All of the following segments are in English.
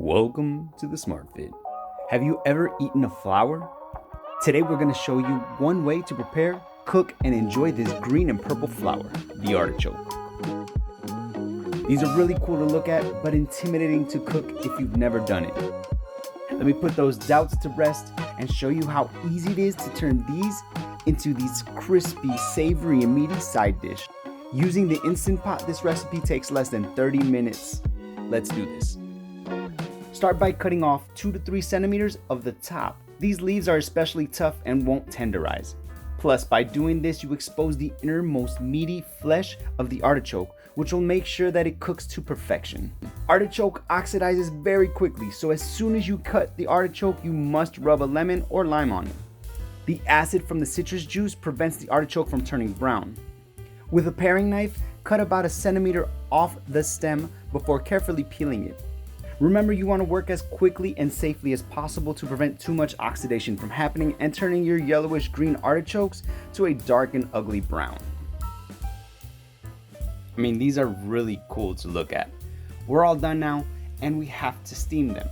Welcome to the Smart Fit. Have you ever eaten a flower? Today we're going to show you one way to prepare, cook, and enjoy this green and purple flower, the artichoke. These are really cool to look at, but intimidating to cook if you've never done it. Let me put those doubts to rest and show you how easy it is to turn these into these crispy, savory, and meaty side dish. Using the Instant Pot, this recipe takes less than 30 minutes. Let's do this. Start by cutting off 2 to 3 centimeters of the top. These leaves are especially tough and won't tenderize. Plus, by doing this, you expose the innermost meaty flesh of the artichoke, which will make sure that it cooks to perfection. Artichoke oxidizes very quickly, so as soon as you cut the artichoke, you must rub a lemon or lime on it. The acid from the citrus juice prevents the artichoke from turning brown. With a paring knife, cut about 1 centimeter off the stem before carefully peeling it. Remember, you want to work as quickly and safely as possible to prevent too much oxidation from happening and turning your yellowish green artichokes to a dark and ugly brown. These are really cool to look at. We're all done now, and we have to steam them.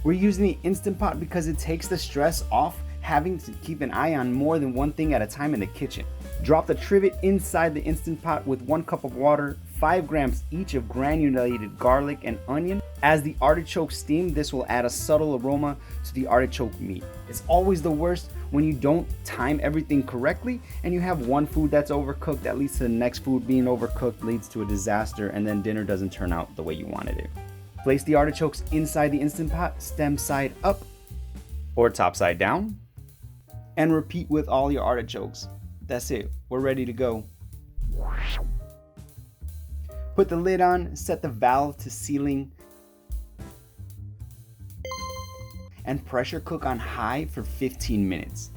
We're using the Instant Pot because it takes the stress off having to keep an eye on more than one thing at a time in the kitchen. Drop the trivet inside the Instant Pot with 1 cup of water, 5 grams each of granulated garlic and onion. As the artichokes steam, this will add a subtle aroma to the artichoke meat. It's always the worst when you don't time everything correctly and you have one food that's overcooked that leads to the next food being overcooked, leads to a disaster, and then dinner doesn't turn out the way you wanted it. Place the artichokes inside the Instant Pot, stem side up or top side down, and repeat with all your artichokes. That's it, we're ready to go. Put the lid on, set the valve to sealing, and pressure cook on high for 15 minutes.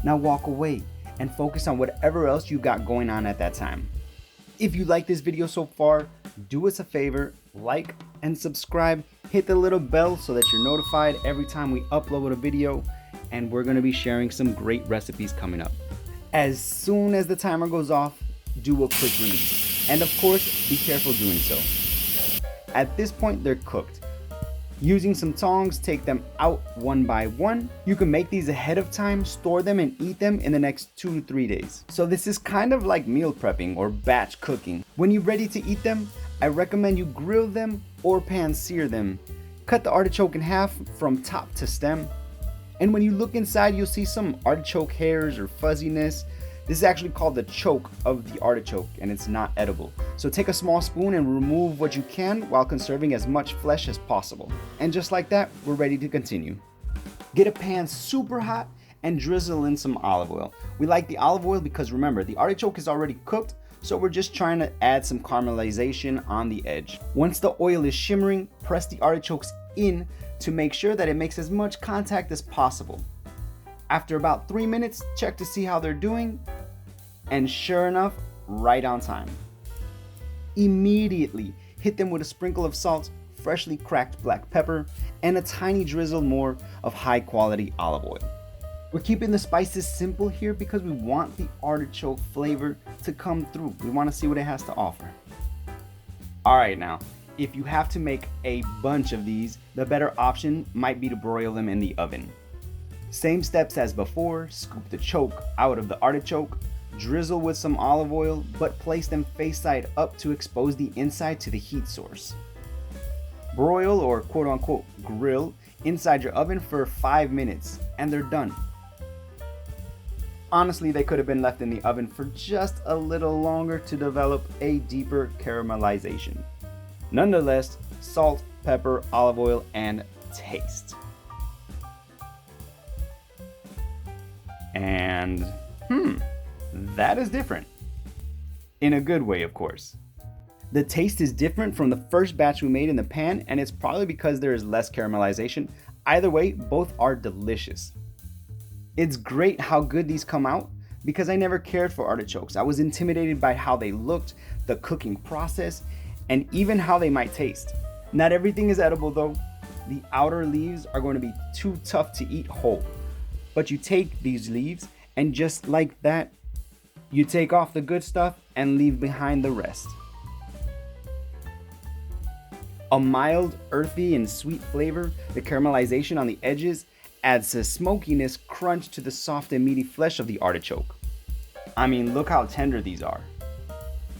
Now walk away and focus on whatever else you got going on at that time. If you like this video so far, do us a favor, like and subscribe, hit the little bell so that you're notified every time we upload a video, and we're going to be sharing some great recipes coming up. As soon as the timer goes off, do a quick release. And of course, be careful doing so. At this point, they're cooked. Using some tongs, take them out one by one. You can make these ahead of time, store them, and eat them in the next 2 to 3 days. So this is kind of like meal prepping or batch cooking. When you're ready to eat them, I recommend you grill them or pan sear them. Cut the artichoke in half from top to stem. And when you look inside, you'll see some artichoke hairs or fuzziness. This is actually called the choke of the artichoke, and it's not edible. So take a small spoon and remove what you can while conserving as much flesh as possible. And just like that, we're ready to continue. Get a pan super hot and drizzle in some olive oil. We like the olive oil because remember, the artichoke is already cooked, so we're just trying to add some caramelization on the edge. Once the oil is shimmering, press the artichokes in to make sure that it makes as much contact as possible. After about 3 minutes, check to see how they're doing, and sure enough, right on time. Immediately hit them with a sprinkle of salt, freshly cracked black pepper, and a tiny drizzle more of high quality olive oil. We're keeping the spices simple here because we want the artichoke flavor to come through. We want to see what it has to offer. Alright, now, if you have to make a bunch of these, the better option might be to broil them in the oven. Same steps as before, scoop the choke out of the artichoke, drizzle with some olive oil, but place them face side up to expose the inside to the heat source. Broil or quote unquote grill inside your oven for 5 minutes and they're done. Honestly, they could have been left in the oven for just a little longer to develop a deeper caramelization. Nonetheless, salt, pepper, olive oil, and taste. And that is different. In a good way, of course. The taste is different from the first batch we made in the pan, and it's probably because there is less caramelization. Either way, both are delicious. It's great how good these come out because I never cared for artichokes. I was intimidated by how they looked, the cooking process, and even how they might taste. Not everything is edible though. The outer leaves are going to be too tough to eat whole. But you take these leaves and just like that, you take off the good stuff and leave behind the rest. A mild, earthy, and sweet flavor, the caramelization on the edges adds a smokiness crunch to the soft and meaty flesh of the artichoke. I mean, look how tender these are.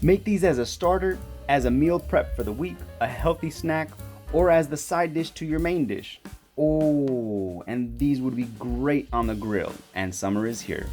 Make these as a starter, as a meal prep for the week, a healthy snack, or as the side dish to your main dish. Oh, and these would be great on the grill, and summer is here.